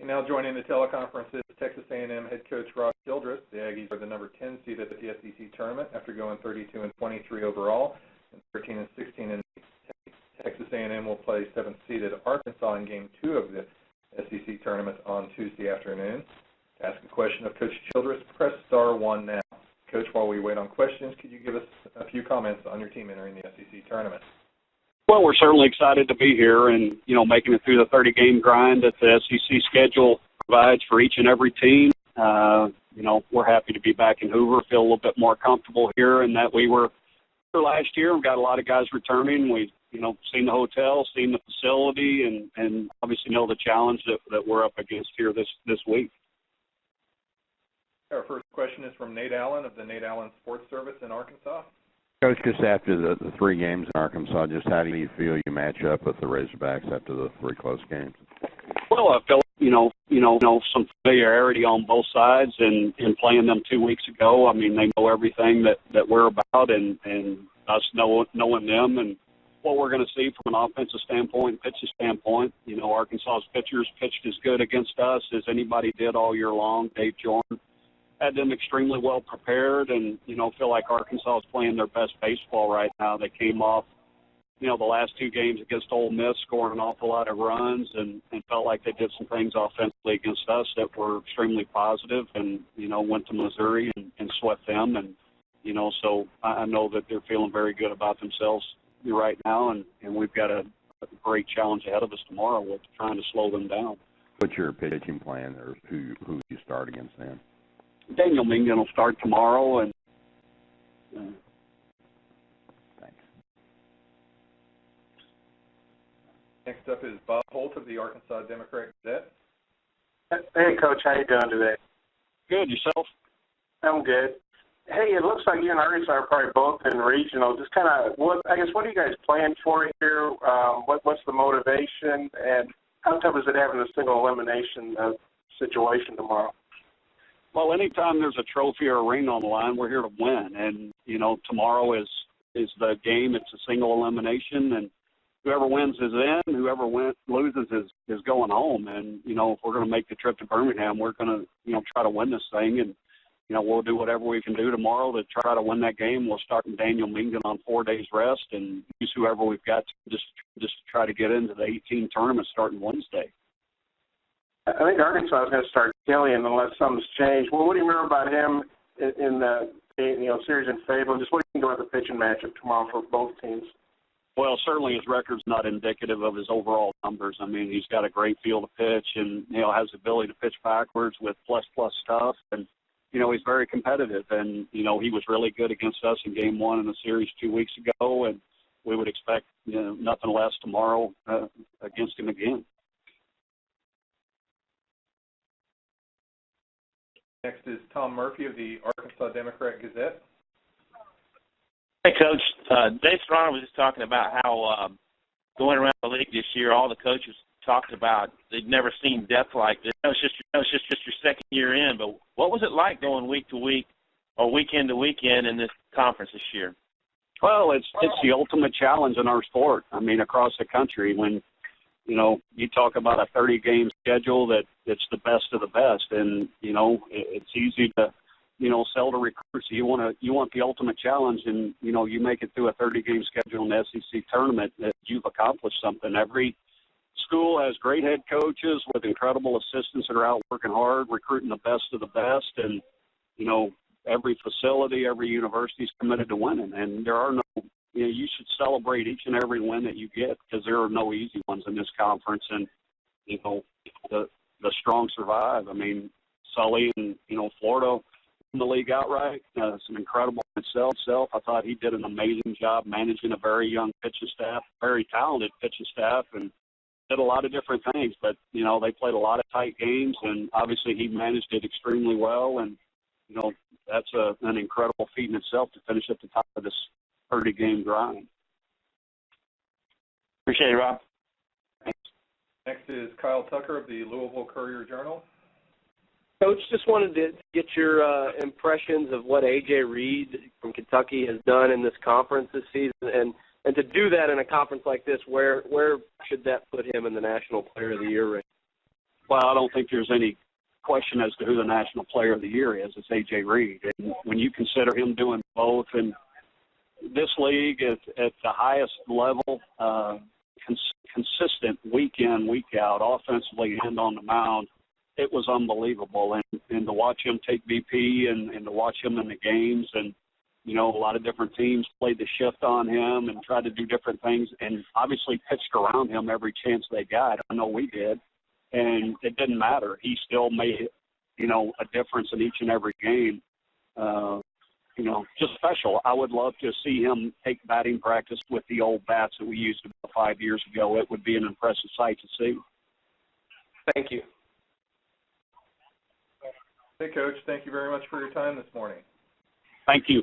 And now joining the teleconference is Texas A&M head coach Rob Childress. The Aggies are the number 10 seed at the SEC tournament after going 32-23 overall and 13-16 in Texas A&M will play 7th seeded Arkansas in Game 2 of the SEC tournament on Tuesday afternoon. To ask a question of Coach Childress, press star 1 now. Coach, while we wait on questions, could you give us a few comments on your team entering the SEC tournament? Well, we're certainly excited to be here and, making it through the 30-game grind that the SEC schedule provides for each and every team. We're happy to be back in Hoover, feel a little bit more comfortable here in that we were here last year. We've got a lot of guys returning. We've, seen the hotel, seen the facility, and obviously know the challenge that we're up against here this week. Our first question is from Nate Allen of the Nate Allen Sports Service in Arkansas. Coach, just after the 3 games in Arkansas, just how do you feel you match up with the Razorbacks after the 3 close games? Well, I feel, some familiarity on both sides and playing them 2 weeks ago. I mean, they know everything that we're about and us knowing them and what we're going to see from an offensive standpoint, pitching standpoint. Arkansas's pitchers pitched as good against us as anybody did all year long. Dave Jordan had them extremely well prepared and, feel like Arkansas is playing their best baseball right now. They came off, the last 2 games against Ole Miss, scoring an awful lot of runs and felt like they did some things offensively against us that were extremely positive and, went to Missouri and swept them. And, so I know that they're feeling very good about themselves right now, and we've got a great challenge ahead of us tomorrow with trying to slow them down. What's your pitching plan, or who you start against them? Daniel Mingen will start tomorrow, and thanks. Next up is Bob Holt of the Arkansas Democrat-Gazette. Hey, Coach, how you doing today? Good. Yourself? I'm good. Hey, it looks like you and Arkansas are probably both in regional. Just kind of, what are you guys playing for here? What's the motivation, and how tough is it having a single elimination situation tomorrow? Well, anytime there's a trophy or a ring on the line, we're here to win. And, tomorrow is the game. It's a single elimination, and whoever wins is in. Whoever loses is going home. And, if we're going to make the trip to Birmingham, we're going to, try to win this thing. And, we'll do whatever we can do tomorrow to try to win that game. We'll start in Daniel Mingen on 4 days rest and use whoever we've got to just try to get into the 18 tournament starting Wednesday. I think Arkansas is going to start Killian unless something's changed. Well, what do you remember about him in the series in Fayetteville? Just what do you think about the pitching matchup tomorrow for both teams? Well, certainly his record's not indicative of his overall numbers. I mean, he's got a great feel to pitch and, has the ability to pitch backwards with plus stuff. And, he's very competitive. And, he was really good against us in Game 1 in the series 2 weeks ago. And we would expect, nothing less tomorrow against him again. Next is Tom Murphy of the Arkansas Democrat-Gazette. Hey, Coach. Dave Serrano was just talking about how going around the league this year, all the coaches talked about they'd never seen depth like this. It's just your second year in, but what was it like going week to week or weekend to weekend in this conference this year? Well, it's the ultimate challenge in our sport. I mean, across the country, when you talk about a 30-game schedule it's the best of the best, and it's easy to sell to recruits. You want the ultimate challenge, and you make it through a 30-game schedule in the SEC tournament that you've accomplished something. Every school has great head coaches with incredible assistants that are out working hard, recruiting the best of the best, and every facility, every university is committed to winning, and there are no. You should celebrate each and every win that you get because there are no easy ones in this conference, and the strong survive. I mean, Sully and Florida in the league outright. It's an incredible itself. I thought he did an amazing job managing a very young pitching staff, very talented pitching staff, and did a lot of different things. But they played a lot of tight games, and obviously he managed it extremely well. And that's an incredible feat in itself to finish at the top of this 30-game grind. Appreciate it, Rob. Thanks. Next is Kyle Tucker of the Louisville Courier-Journal. Coach, just wanted to get your impressions of what A.J. Reed from Kentucky has done in this conference this season, and to do that in a conference like this, where should that put him in the National Player of the Year race? well, I don't think there's any question as to who the National Player of the Year is. It's A.J. Reed. And when you consider him doing both, and this league is at the highest level, consistent week in, week out, offensively and on the mound, it was unbelievable. And to watch him take BP and to watch him in the games, and, you know, a lot of different teams played the shift on him and tried to do different things, and obviously pitched around him every chance they got. I know we did. And it didn't matter. He still made, you know, a difference in each and every game. You know, just special. I would love to see him take batting practice with the old bats that we used about 5 years ago. It would be an impressive sight to see. Thank you. Hey, Coach. Thank you very much for your time this morning. Thank you.